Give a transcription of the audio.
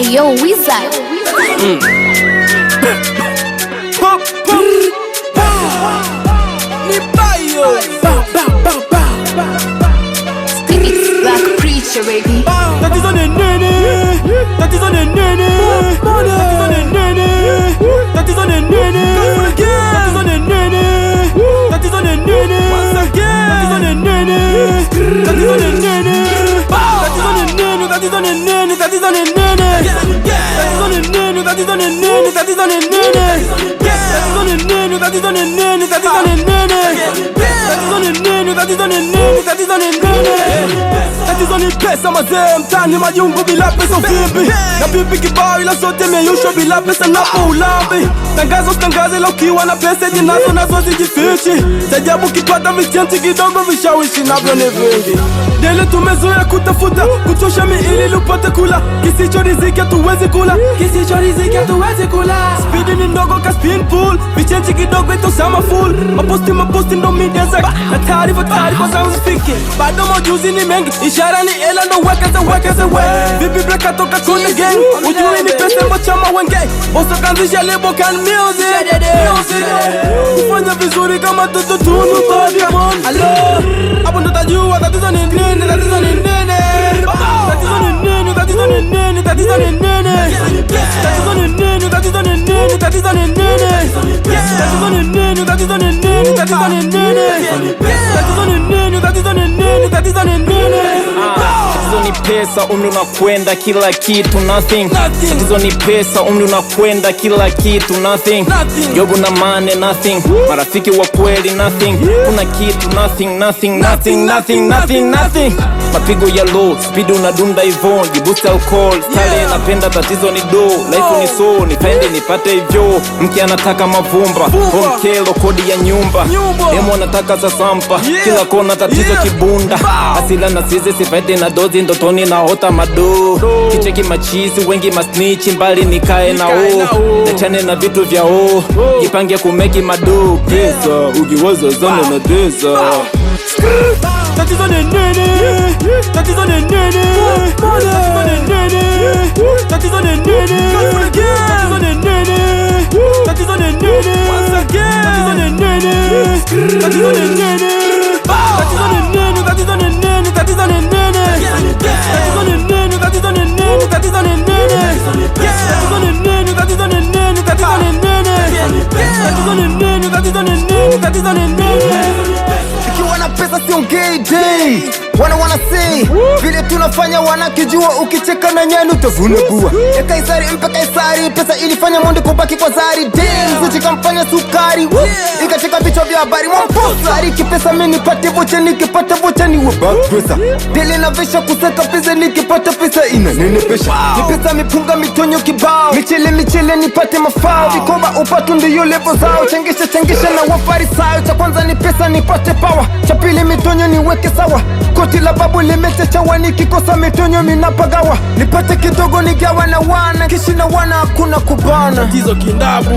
Ayo Wizard. Ni bayo. It's like a preacher, baby. That is on the nene. That is on the nene. That is on the nene. That is on the nene. That is on the nene. That is on the nene. Once again. That is on the nene. That is on the nene. That is on the nene. That is on the nene. That is on the nene. That is on the nene. That is on the nene. That is on the nene. That is on the nene. That is on the nene. That is on the nene. That is on the nene. That is on the nene. That is on the nene. Tatizo ni pesa mazee, mtani majumbu bila pesa vipi. Na pipi kibao ila sote meyusho bila pesa napo ulambi. Tangazo stangaze la ukiwa na pesa jinazo nazo zijifichi. Tajabu kipata vichenti kidogo vishawishi navyo ni vingi. Dele tumezoea kutafuta, kuchosha miili lupate kula. Kisicho riziki hatuwezi kula, kisicho riziki hatuwezi kula. Speedi ni ndogo ka spin pool, vichenti kidogo ito sama full. Maposti ndo media zake, na taarifa za usifiki. Bado majuzi ni mengi, ishara ni ela ndo wekeze we. Vipi breka toka kone gang, ujui ni pesa mbo chama wenge. Boso kanzisha lebo kan music. Kufanya vizuri kama tutu tunu Diamond. Hapo ndo tajua tatizo ni nini, tatizo ni nini. Tatizo ni nini, tatizo ni nini, tatizo ni nini. Tatizo ni nini, tatizo ni nini, tatizo ni nini. Tatizo ni nini, tatizo ni nini, tatizo ni nini. Tatizo ni nini, tatizo ni nini, tatizo ni nini. Tatizo ni pesa, umri unakwenda kila kitu nothing. Tatizo ni pesa, umri unakwenda kila kitu nothing. Jobu na mane nothing, marafiki wa kweli nothing. Kuna kitu nothing. Mapigo ya low, speed unadunda hivyo, jibusta alcohol, style napenda. Tatizo ni do, life ni so, nipende nipate hivyo. Mke anataka mavumba, home kelo kodi ya nyumba. Demo anataka sasampa, kila kona tatizo kibunda. Asila na size sifaite na dozi ndotoni na hota mado. Kicheki machizi, wengi masnichi, mbali nikae na o. Nachane na vitu vya o, jipange kumeki mado. Pesa, ukiwaza zana na deza. Tatizo ni nini, tatizo ni nini. Tatizo ni nini, tatizo ni nini. Tatizo ni nini, tatizo ni nini. Tatizo ni nini, tatizo ni nini. Tatizo ni nini, tatizo ni nini, tatizo ni nini. Tatizo ni nini, tatizo ni nini, tatizo ni nini. Tatizo ni nini, tatizo ni nini, tatizo ni nini. Tatizo ni nini, tatizo ni nini, tatizo ni nini. Ikiwa na pesa siongei day, wanna say vile tunafanya wanakijua. Ukicheka na nyani utavuna bua. Ya Kaisari mpe Kaisari, pesa ilifanya monde kubaki kwa zari. Damn, zuchi kamfanya sukari, ikacheka vichwa vya habari mwamposa. Ariki pesa mimi nipate vocha, nikipata vocha ni back pesa. Dele na vesha kuseka pesa, nikipata pesa ina nene pesha. Ni pesa mipunga mitonyo kibao, michele nipate mafao. Vikoba upatu ndiyo level zao, chengesha na wafarisayo. Cha kwanza ni pesa nipate power, cha pili mitonyo niweke sawa. Koti la babu limechechawa, nikikosa mitonyo minapagawa. Nipate kidogo nigawa na wana, kishi na wana hakuna kubana. Tatizo kindabu.